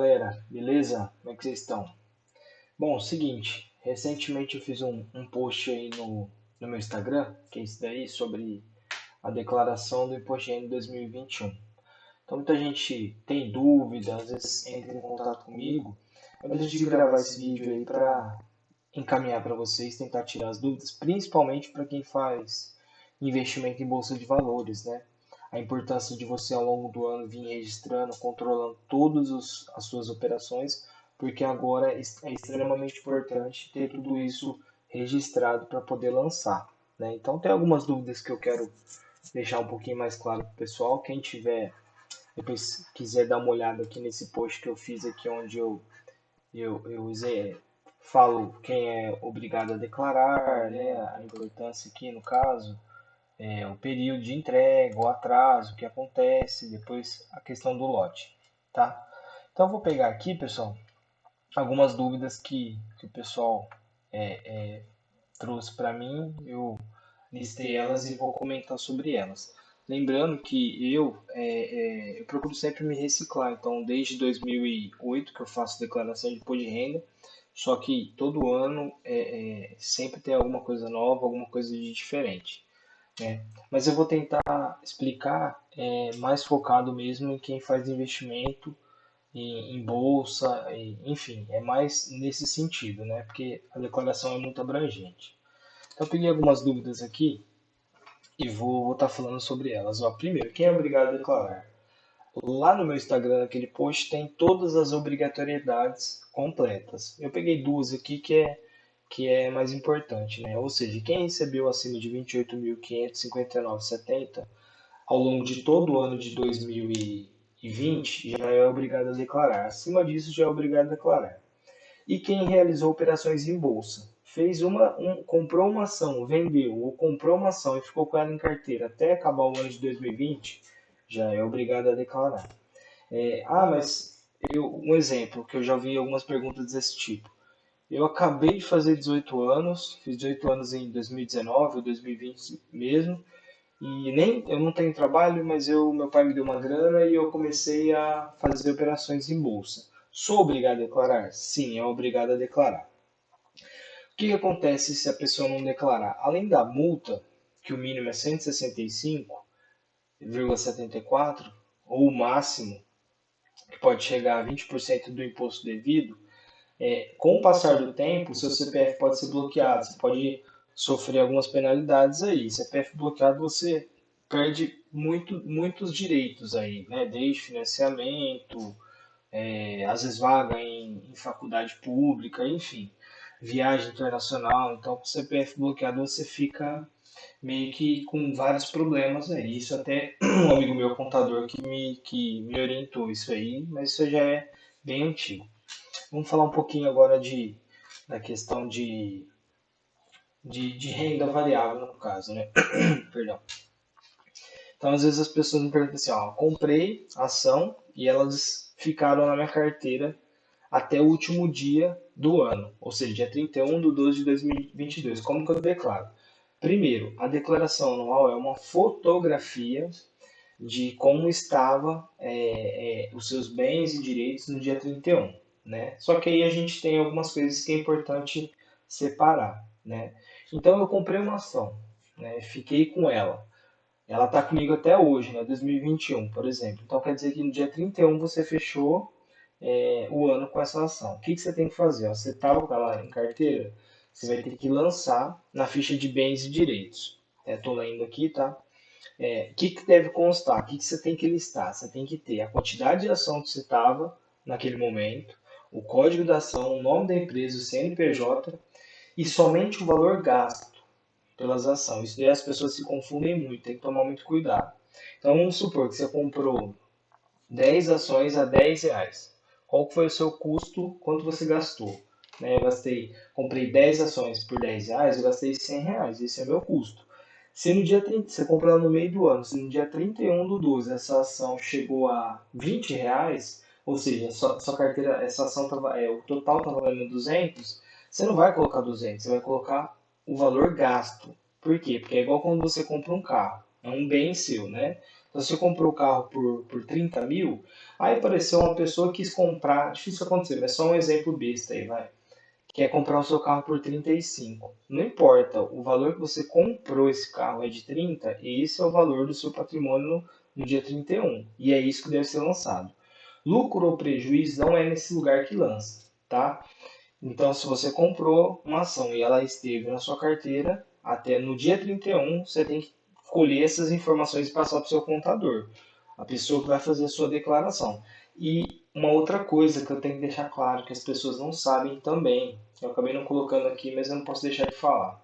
Galera, beleza? Como é que vocês estão? Bom, seguinte, recentemente eu fiz um post aí no meu Instagram, que é isso daí, sobre a declaração do Imposto de Renda 2021. Então muita gente tem dúvida, às vezes entra em contato comigo. Eu decidi gravar esse vídeo aí para encaminhar para vocês, tentar tirar as dúvidas, principalmente para quem faz investimento em bolsa de valores, né? A importância de você ao longo do ano vir registrando, controlando todas as suas operações, porque agora é extremamente importante ter tudo isso registrado para poder lançar, né? Então tem algumas dúvidas que eu quero deixar um pouquinho mais claro para o pessoal. Quem tiver, depois quiser dar uma olhada aqui nesse post que eu fiz aqui, onde eu usei, falo quem é obrigado a declarar, né, a importância aqui no caso, o período de entrega, o atraso, o que acontece, depois a questão do lote, tá? Então eu vou pegar aqui, pessoal, algumas dúvidas que o pessoal trouxe para mim, eu listei elas e vou comentar sobre elas. Lembrando que eu procuro sempre me reciclar, então desde 2008 que eu faço declaração de imposto de renda, só que todo ano sempre tem alguma coisa nova, alguma coisa de diferente, né? Mas eu vou tentar explicar mais focado mesmo em quem faz investimento em bolsa, enfim, é mais nesse sentido, né? Porque a declaração é muito abrangente. Então eu peguei algumas dúvidas aqui e vou estar falando sobre elas. Ó, primeiro, quem é obrigado a declarar? Lá no meu Instagram, aquele post tem todas as obrigatoriedades completas. Eu peguei duas aqui que é mais importante, né? Ou seja, quem recebeu acima de 28.559,70 ao longo de todo o ano de 2020 já é obrigado a declarar. Acima disso já é obrigado a declarar. E quem realizou operações em bolsa, comprou uma ação, vendeu ou comprou uma ação e ficou com ela em carteira até acabar o ano de 2020, já é obrigado a declarar. Mas um exemplo, que eu já vi algumas perguntas desse tipo. Eu acabei de fazer 18 anos, fiz 18 anos em 2019 ou 2020 mesmo, e nem eu não tenho trabalho, mas meu pai me deu uma grana e eu comecei a fazer operações em bolsa. Sou obrigado a declarar? Sim, é obrigado a declarar. O que acontece se a pessoa não declarar? Além da multa, que o mínimo é 165,74, ou o máximo, que pode chegar a 20% do imposto devido, com o passar do tempo, o seu CPF pode ser bloqueado, você pode sofrer algumas penalidades aí. CPF bloqueado, você perde muitos direitos aí, né? Desde financiamento, às vezes vaga em faculdade pública, enfim, viagem internacional. Então, com o CPF bloqueado, você fica meio que com vários problemas aí. Isso até um amigo meu contador que me orientou isso aí, mas isso já é bem antigo. Vamos falar um pouquinho agora da questão de renda variável, no caso, né? Perdão. Então, às vezes as pessoas me perguntam assim, ó, comprei ação e elas ficaram na minha carteira até o último dia do ano, ou seja, dia 31/12/2022. Como que eu declaro? Primeiro, a declaração anual é uma fotografia de como estava os seus bens e direitos no dia 31, né? Só que aí a gente tem algumas coisas que é importante separar, né? Então eu comprei uma ação, né? Fiquei com ela. Ela está comigo até hoje, né? 2021, por exemplo. Então quer dizer que no dia 31 você fechou o ano com essa ação. O que você tem que fazer? Ó, você estava com ela em carteira, você vai ter que lançar na ficha de bens e direitos. Estou lendo aqui, tá? O que deve constar? O que você tem que listar? Você tem que ter a quantidade de ação que você estava naquele momento, o código da ação, o nome da empresa, o CNPJ e somente o valor gasto pelas ações. Isso daí as pessoas se confundem muito, tem que tomar muito cuidado. Então vamos supor que você comprou 10 ações a R$ 10. Qual foi o seu custo? Quanto você gastou? Né, comprei 10 ações por R$ 10, eu gastei R$ 100. Esse é o meu custo. Se no dia 30, você comprou ela no meio do ano, se no dia 31/12 essa ação chegou a R$ 20, ou seja, sua carteira, essa ação o total está valendo 200, você não vai colocar 200, você vai colocar o valor gasto. Por quê? Porque é igual quando você compra um carro, é um bem seu, né? Então, você comprou o carro por 30 mil, aí apareceu uma pessoa que quis comprar, difícil acontecer, mas só um exemplo besta aí, vai. Quer comprar o seu carro por 35. Não importa, o valor que você comprou esse carro é de 30, e esse é o valor do seu patrimônio no dia 31. E é isso que deve ser lançado. Lucro ou prejuízo não é nesse lugar que lança, tá? Então, se você comprou uma ação e ela esteve na sua carteira, até no dia 31, você tem que colher essas informações e passar para o seu contador, a pessoa que vai fazer a sua declaração. E uma outra coisa que eu tenho que deixar claro, que as pessoas não sabem também, eu acabei não colocando aqui, mas eu não posso deixar de falar.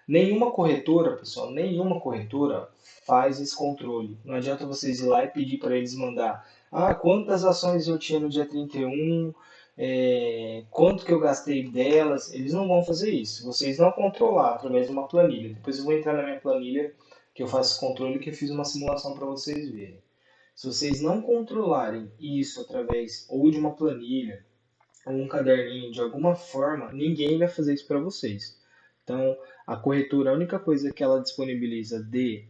Nenhuma corretora, pessoal, nenhuma corretora faz esse controle. Não adianta vocês ir lá e pedir para eles mandar, quantas ações eu tinha no dia 31, quanto que eu gastei delas. Eles não vão fazer isso. Vocês não controlar através de uma planilha. Depois eu vou entrar na minha planilha que eu faço esse controle, que eu fiz uma simulação para vocês verem. Se vocês não controlarem isso através ou de uma planilha ou um caderninho, de alguma forma, ninguém vai fazer isso para vocês. Então, a corretora, a única coisa que ela disponibiliza de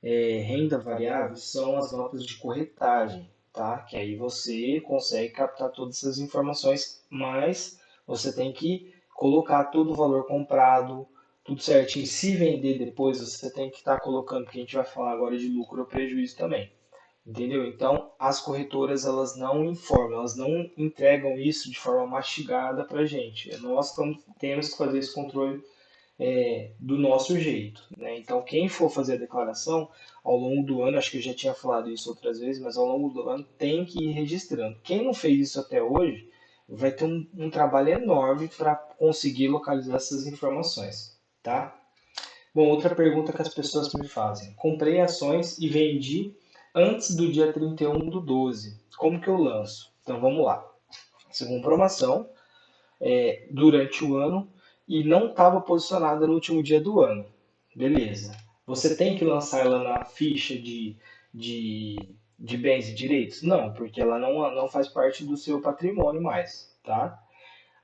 renda variável são as notas de corretagem, tá? Que aí você consegue captar todas essas informações, mas você tem que colocar todo o valor comprado, tudo certinho. Se vender depois, você tem que estar colocando, porque a gente vai falar agora de lucro ou prejuízo também. Entendeu? Então, as corretoras elas não informam, elas não entregam isso de forma mastigada para a gente. Temos que fazer esse controle do nosso jeito, né? Então, quem for fazer a declaração ao longo do ano, acho que eu já tinha falado isso outras vezes, mas ao longo do ano tem que ir registrando. Quem não fez isso até hoje vai ter um trabalho enorme para conseguir localizar essas informações, tá? Bom, outra pergunta que as pessoas me fazem. Comprei ações e vendi antes do dia 31 do 12. Como que eu lanço? Então vamos lá. Você comprou uma ação durante o ano e não estava posicionada no último dia do ano. Beleza. Você tem que lançar ela na ficha de, de bens e direitos? Não, porque ela não faz parte do seu patrimônio mais, tá?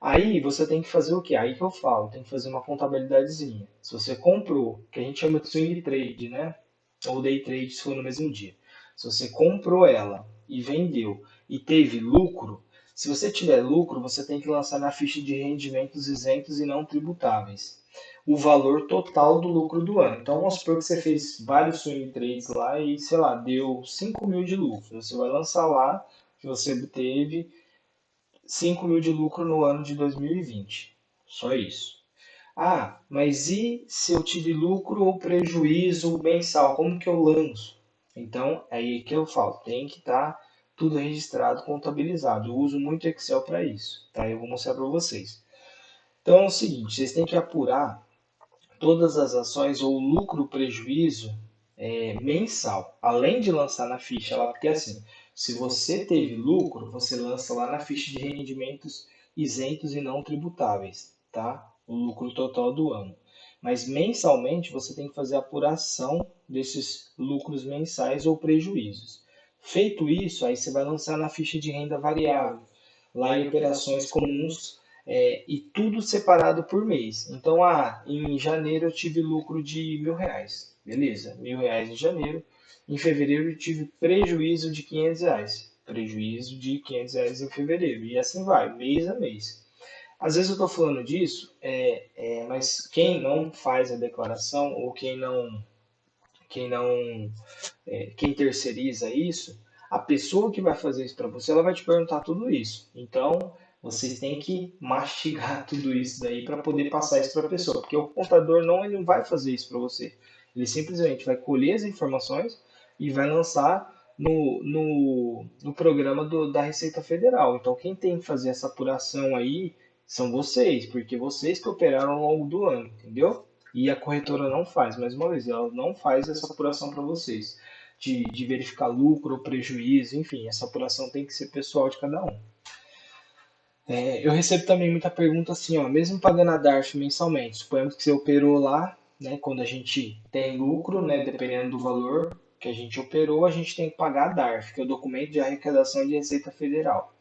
Aí você tem que fazer o quê? Aí que eu falo, tem que fazer uma contabilidadezinha. Se você comprou, que a gente chama de swing trade, né? Ou day trade se for no mesmo dia. Se você comprou ela e vendeu e teve lucro, se você tiver lucro, você tem que lançar na ficha de rendimentos isentos e não tributáveis o valor total do lucro do ano. Então vamos supor que você fez vários swing trades lá e, sei lá, deu 5 mil de lucro. Você vai lançar lá que você obteve 5 mil de lucro no ano de 2020. Só isso. Mas e se eu tive lucro ou prejuízo mensal? Como que eu lanço? Então, é aí que eu falo, tem que estar tudo registrado, contabilizado. Eu uso muito Excel para isso, tá? Eu vou mostrar para vocês. Então é o seguinte, vocês têm que apurar todas as ações ou lucro ou prejuízo mensal, além de lançar na ficha lá, porque assim, se você teve lucro, você lança lá na ficha de rendimentos isentos e não tributáveis, tá? O lucro total do ano. Mas mensalmente você tem que fazer a apuração desses lucros mensais ou prejuízos. Feito isso, aí você vai lançar na ficha de renda variável, lá em operações comuns e tudo separado por mês. Então, em janeiro eu tive lucro de R$ 1.000. Beleza, R$ 1.000 em janeiro. Em fevereiro eu tive prejuízo de R$ 500. Prejuízo de R$ 500 em fevereiro. E assim vai, mês a mês. Às vezes eu estou falando disso, mas quem não faz a declaração ou quem terceiriza isso, a pessoa que vai fazer isso para você, ela vai te perguntar tudo isso. Então, vocês têm que mastigar tudo isso daí para poder passar isso para a pessoa, porque o contador ele não vai fazer isso para você. Ele simplesmente vai colher as informações e vai lançar no programa da Receita Federal. Então, quem tem que fazer essa apuração aí são vocês, porque vocês que operaram ao longo do ano, entendeu? E a corretora não faz, mais uma vez, ela não faz essa apuração para vocês, de verificar lucro ou prejuízo, enfim, essa apuração tem que ser pessoal de cada um. Eu recebo também muita pergunta assim, ó, mesmo pagando a DARF mensalmente, suponhamos que você operou lá, né, quando a gente tem lucro, né, dependendo do valor que a gente operou, a gente tem que pagar a DARF, que é o documento de arrecadação de Receita Federal.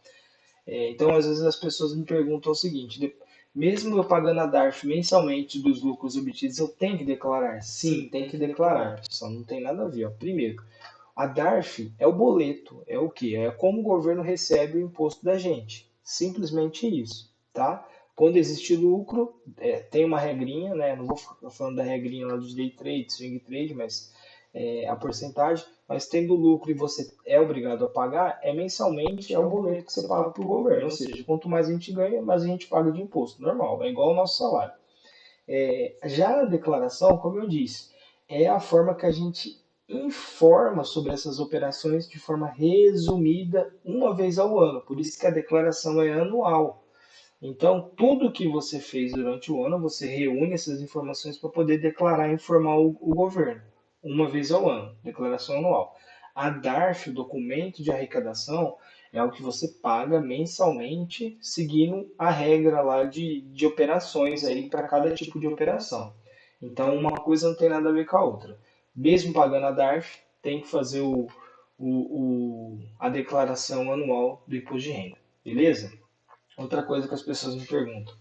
Então, às vezes as pessoas me perguntam o seguinte, mesmo eu pagando a DARF mensalmente dos lucros obtidos, eu tenho que declarar? Sim, tem que declarar, pessoal, não tem nada a ver. Ó. Primeiro, A DARF é o boleto, é o quê? É como o governo recebe o imposto da gente. Simplesmente isso, tá? Quando existe lucro, tem uma regrinha, né? Não vou ficar falando da regrinha lá dos day trade, swing trade, mas a porcentagem. Mas tendo lucro e você é obrigado a pagar, mensalmente, é o boleto que você paga para o governo. Ou seja, quanto mais a gente ganha, mais a gente paga de imposto. Normal, é igual ao nosso salário. Já a declaração, como eu disse, é a forma que a gente informa sobre essas operações de forma resumida uma vez ao ano. Por isso que a declaração é anual. Então, tudo que você fez durante o ano, você reúne essas informações para poder declarar e informar o governo, uma vez ao ano, declaração anual. A DARF, o documento de arrecadação, é o que você paga mensalmente, seguindo a regra lá de operações aí para cada tipo de operação. Então, uma coisa não tem nada a ver com a outra. Mesmo pagando a DARF, tem que fazer a declaração anual do imposto de renda. Beleza? Outra coisa que as pessoas me perguntam: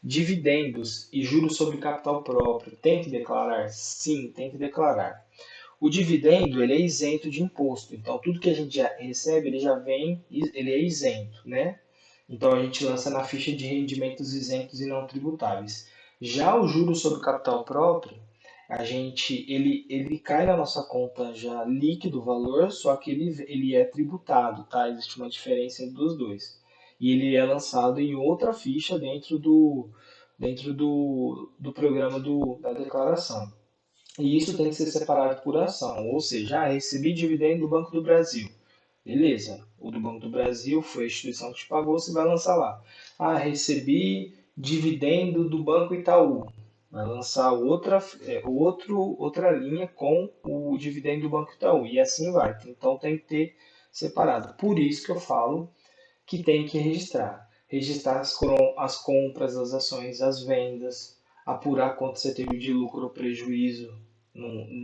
dividendos e juros sobre capital próprio, tem que declarar? Sim, tem que declarar. O dividendo, ele é isento de imposto, então tudo que a gente já recebe, ele já vem, ele é isento, né? Então a gente lança na ficha de rendimentos isentos e não tributáveis. Já o juros sobre capital próprio, ele cai na nossa conta já líquido o valor, só que ele é tributado, tá? Existe uma diferença entre os dois. E ele é lançado em outra ficha dentro do programa da declaração. E isso tem que ser separado por ação, ou seja, recebi dividendo do Banco do Brasil. Beleza, o do Banco do Brasil foi a instituição que te pagou, você vai lançar lá. Recebi dividendo do Banco Itaú. Vai lançar outra linha com o dividendo do Banco Itaú. E assim vai. Então tem que ter separado. Por isso que eu falo que tem que registrar. Registrar as compras, as ações, as vendas, apurar quanto você teve de lucro ou prejuízo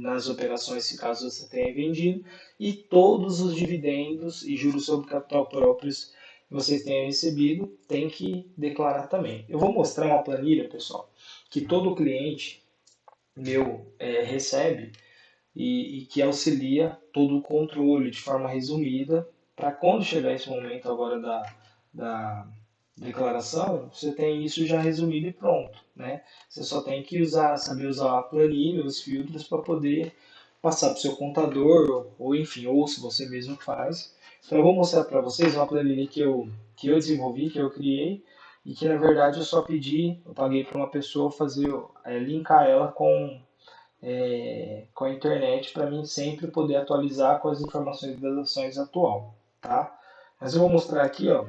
nas operações, se caso você tenha vendido, e todos os dividendos e juros sobre capital próprios que vocês tenham recebido, tem que declarar também. Eu vou mostrar uma planilha, pessoal, que todo cliente meu recebe e que auxilia todo o controle de forma resumida, para quando chegar esse momento agora da declaração, você tem isso já resumido e pronto, né? Você só tem que saber usar a planilha, os filtros para poder passar para o seu contador, ou enfim, ou se você mesmo faz. Então eu vou mostrar para vocês uma planilha que eu desenvolvi, que eu criei, e que na verdade eu paguei para uma pessoa fazer, linkar ela com a internet para mim sempre poder atualizar com as informações das ações atual, tá? Mas eu vou mostrar aqui, ó,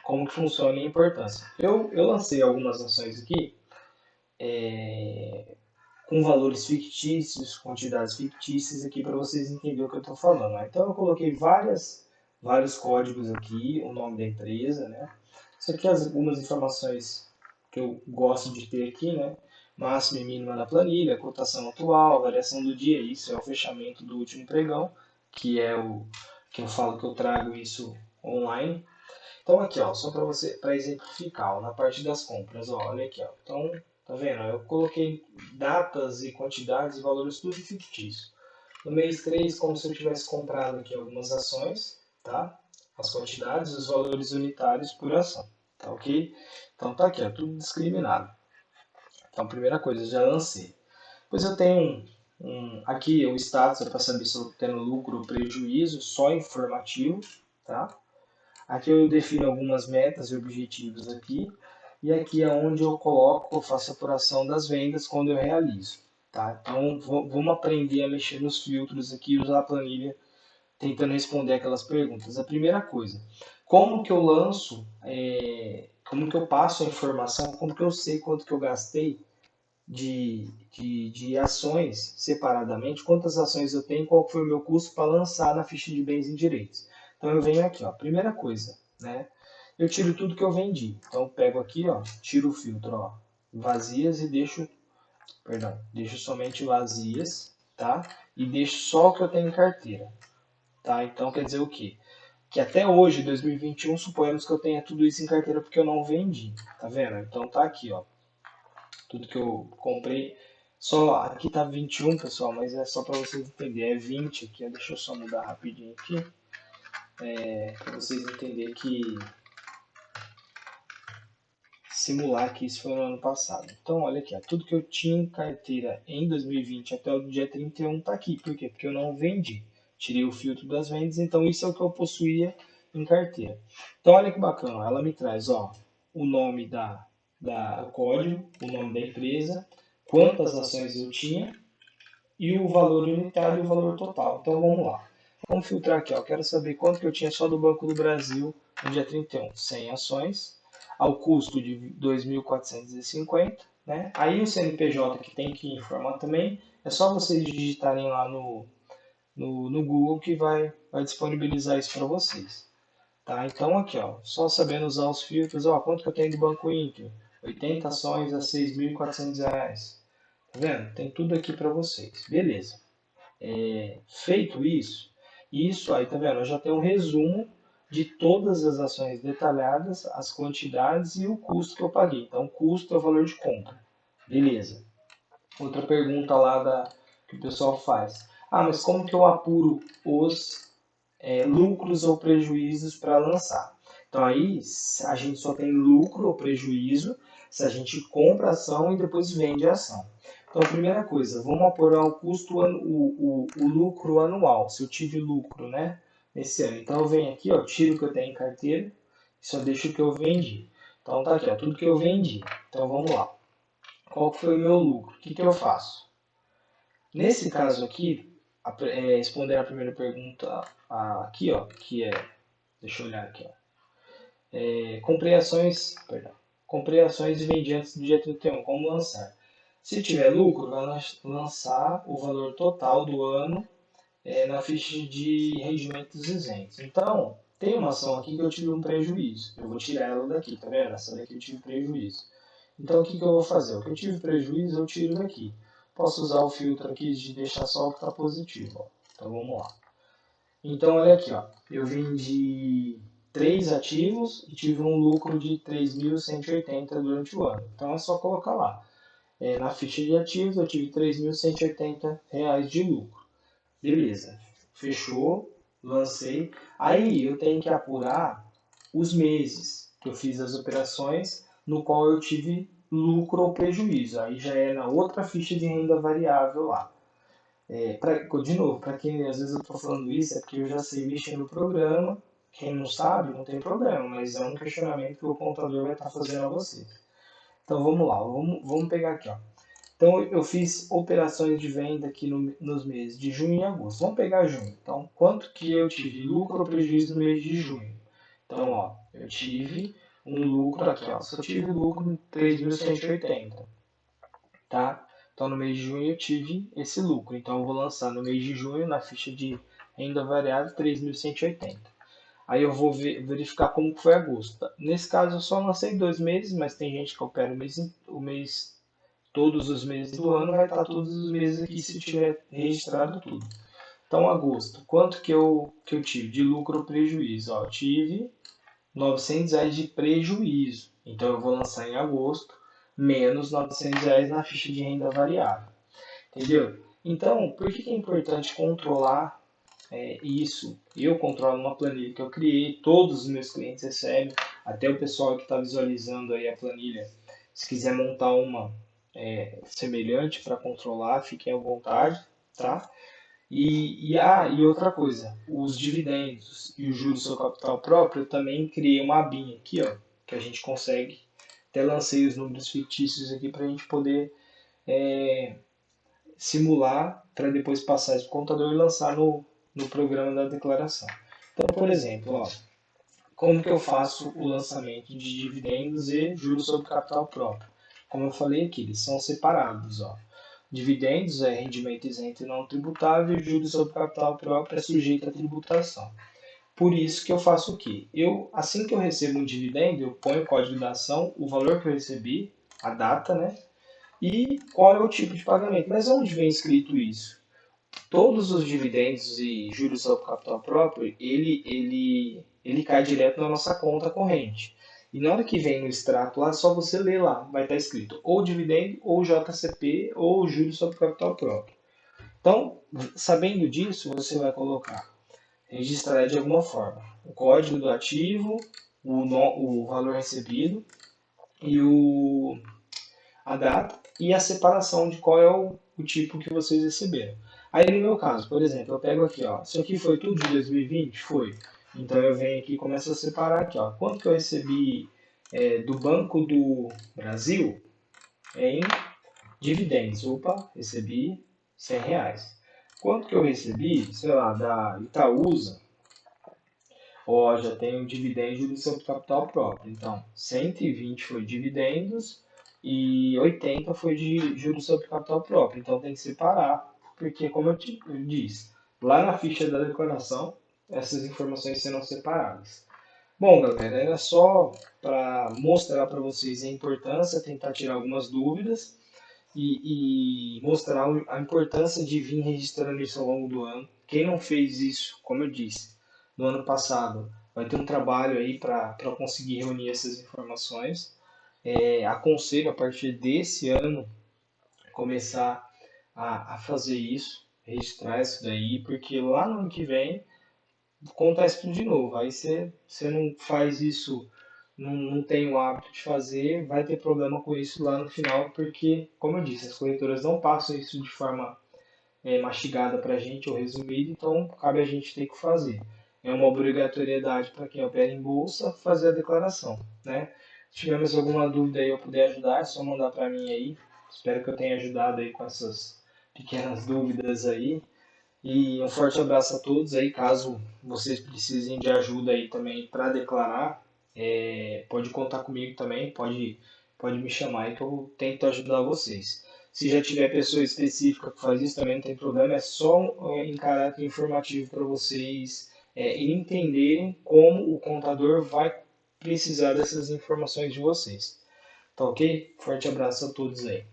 como que funciona e a importância. Eu lancei algumas ações aqui com valores fictícios, quantidades fictícias aqui para vocês entenderem o que eu estou falando. Né? Então eu coloquei vários códigos aqui, o nome da empresa, né? Isso aqui é algumas informações que eu gosto de ter aqui, né? Máxima e mínima da planilha, cotação atual, variação do dia, isso é o fechamento do último pregão, que é o que eu falo que eu trago isso online. Então aqui, ó, só para exemplificar, ó, na parte das compras, ó, olha aqui, ó. Então, tá vendo? Eu coloquei datas e quantidades e valores tudo fictício. No mês 3, como se eu tivesse comprado aqui algumas ações, tá? As quantidades e os valores unitários por ação, tá ok? Então tá aqui, ó, tudo discriminado. Então, primeira coisa, já lancei. Depois eu tenho aqui o status é para saber se eu estou tendo lucro ou prejuízo, só informativo, tá? Aqui eu defino algumas metas e objetivos aqui. E aqui é onde eu faço a apuração das vendas quando eu realizo. Tá? Então vamos aprender a mexer nos filtros aqui e usar a planilha tentando responder aquelas perguntas. A primeira coisa, como que eu lanço, como que eu passo a informação, como que eu sei quanto que eu gastei de ações separadamente, quantas ações eu tenho, qual foi o meu custo para lançar na ficha de bens e direitos. Então eu venho aqui, ó, primeira coisa, né? Eu tiro tudo que eu vendi. Então eu pego aqui, ó, tiro o filtro, ó, vazias e deixo somente vazias, tá? E deixo só o que eu tenho em carteira, tá? Então quer dizer o quê? Que até hoje, 2021, suponhamos que eu tenha tudo isso em carteira porque eu não vendi, tá vendo? Então tá aqui, ó, tudo que eu comprei Só aqui tá 21, pessoal, mas é só para vocês entenderem. É 20 aqui, ó. Deixa eu só mudar rapidinho aqui. Para vocês entenderem que simular que isso foi no ano passado. Então, olha aqui, ó, tudo que eu tinha em carteira em 2020 até o dia 31 está aqui. Por quê? Porque eu não vendi. Tirei o filtro das vendas, então isso é o que eu possuía em carteira. Então, olha que bacana, ela me traz o nome o código, o nome da empresa, quantas ações eu tinha e o valor unitário e o valor total. Então, vamos lá. Vamos filtrar aqui, ó. Eu quero saber quanto que eu tinha só do Banco do Brasil no dia 31. 100 ações, ao custo de 2.450, né? Aí o CNPJ que tem que informar também, é só vocês digitarem lá no Google que vai disponibilizar isso para vocês. Tá? Então aqui, ó, só sabendo usar os filtros, ó, quanto que eu tenho do Banco Inter? 80 ações a R$ 6.400. Tá vendo? Tem tudo aqui para vocês. Beleza. Feito isso aí, tá vendo? Eu já tenho um resumo de todas as ações detalhadas, as quantidades e o custo que eu paguei. Então, custo é o valor de compra. Beleza. Outra pergunta lá que o pessoal faz. Ah, mas como que eu apuro os lucros ou prejuízos para lançar? Então, aí a gente só tem lucro ou prejuízo se a gente compra a ação e depois vende a ação. Então, a primeira coisa, vamos apurar o custo, o lucro anual, se eu tive lucro, né, nesse ano. Então, eu venho aqui, ó, tiro o que eu tenho em carteira e só deixo o que eu vendi. Então, tá aqui, ó, tudo que eu vendi. Então, vamos lá. Qual foi o meu lucro? O que eu faço? Nesse caso aqui, responder a primeira pergunta aqui, ó, que é, deixa eu olhar aqui, ó, comprei ações e vendi antes do dia 31, como lançar? Se tiver lucro, vai lançar o valor total do ano na ficha de rendimentos isentos. Então, tem uma ação aqui que eu tive um prejuízo. Eu vou tirar ela daqui, tá vendo? Essa daqui eu tive prejuízo. Então, o que eu vou fazer? O que eu tive prejuízo, eu tiro daqui. Posso usar o filtro aqui de deixar só o que está positivo. Ó. Então, vamos lá. Então, olha aqui. Ó. Eu vendi 3 ativos e tive um lucro de 3.180 durante o ano. Então, é só colocar lá. Na ficha de ativos, eu tive R$ 3.180 de lucro. Beleza. Fechou. Lancei. Aí, eu tenho que apurar os meses que eu fiz as operações no qual eu tive lucro ou prejuízo. Aí já é na outra ficha de renda variável lá. De novo, para quem às vezes eu estou falando isso, é porque eu já sei mexer no programa. Quem não sabe, não tem problema, mas é um questionamento que o contador vai estar fazendo a vocês. Então vamos lá, vamos pegar aqui. Ó. Então eu fiz operações de venda aqui nos meses de junho e agosto. Vamos pegar junho. Então, quanto que eu tive lucro ou prejuízo no mês de junho? Então, ó, eu tive um lucro aqui, ó. Só tive lucro em 3.180, tá? Então, no mês de junho eu tive esse lucro. Então, eu vou lançar no mês de junho, na ficha de renda variável, 3.180. Aí eu vou verificar como foi agosto. Nesse caso, eu só lancei 2 meses, mas tem gente que opera o mês, todos os meses do ano, vai estar todos os meses aqui se tiver registrado tudo. Então, agosto, quanto que eu tive de lucro ou prejuízo? Ó, eu tive R$ 900 de prejuízo. Então eu vou lançar em agosto, menos R$ 900 na ficha de renda variável. Entendeu? Então, por que é importante controlar isso? Eu controlo uma planilha que eu criei, todos os meus clientes recebem, até o pessoal que está visualizando aí a planilha, se quiser montar uma semelhante para controlar, fiquem à vontade, tá? E outra coisa, os dividendos e os juros sobre capital próprio, eu também criei uma abinha aqui, ó, que a gente consegue, até lancei os números fictícios aqui para a gente poder simular, para depois passar isso para o contador e lançar no programa da declaração. Então, por exemplo, ó, como que eu faço o lançamento de dividendos e juros sobre capital próprio? Como eu falei aqui, eles são separados, ó. Dividendos é rendimento isento e não tributável, e juros sobre capital próprio é sujeito à tributação. Por isso que eu faço o quê? Assim que eu recebo um dividendo, eu ponho o código da ação, o valor que eu recebi, a data, né? E qual é o tipo de pagamento. Mas onde vem escrito isso? Todos os dividendos e juros sobre capital próprio, ele cai direto na nossa conta corrente. E na hora que vem no extrato lá, só você ler lá, vai estar escrito ou dividendo, ou JCP, ou juros sobre capital próprio. Então, sabendo disso, você vai colocar, registrar de alguma forma, o código do ativo, o valor recebido e a data e a separação de qual é o tipo que vocês receberam. Aí no meu caso, por exemplo, eu pego aqui, ó, isso aqui foi tudo de 2020? Foi. Então eu venho aqui e começo a separar aqui, ó, quanto que eu recebi do Banco do Brasil em dividendos. Opa, recebi R$ 100. Quanto que eu recebi, sei lá, da Itaúsa? Ó, já tenho dividendo do seu capital próprio. Então, 120 foi dividendos e 80 foi de juros sobre capital próprio. Então tem que separar, porque como eu disse, lá na ficha da declaração, essas informações serão separadas. Bom, galera, era só para mostrar para vocês a importância, tentar tirar algumas dúvidas e mostrar a importância de vir registrando isso ao longo do ano. Quem não fez isso, como eu disse, no ano passado, vai ter um trabalho aí para conseguir reunir essas informações. Aconselho a partir desse ano começar a fazer isso, registrar isso daí, porque lá no ano que vem acontece tudo de novo. Aí você não faz isso, não tem o hábito de fazer, vai ter problema com isso lá no final, porque, como eu disse, as corretoras não passam isso de forma mastigada para a gente ou resumida, então cabe a gente ter que fazer. É uma obrigatoriedade para quem opera em bolsa fazer a declaração, né? Se tiver mais alguma dúvida aí eu puder ajudar, é só mandar para mim aí. Espero que eu tenha ajudado aí com essas pequenas dúvidas aí. E um forte abraço a todos aí, caso vocês precisem de ajuda aí também para declarar, pode contar comigo também, pode me chamar aí que eu tento ajudar vocês. Se já tiver pessoa específica que faz isso também não tem problema, é só em caráter informativo para vocês entenderem como o contador vai precisar dessas informações de vocês. Tá ok? Forte abraço a todos aí.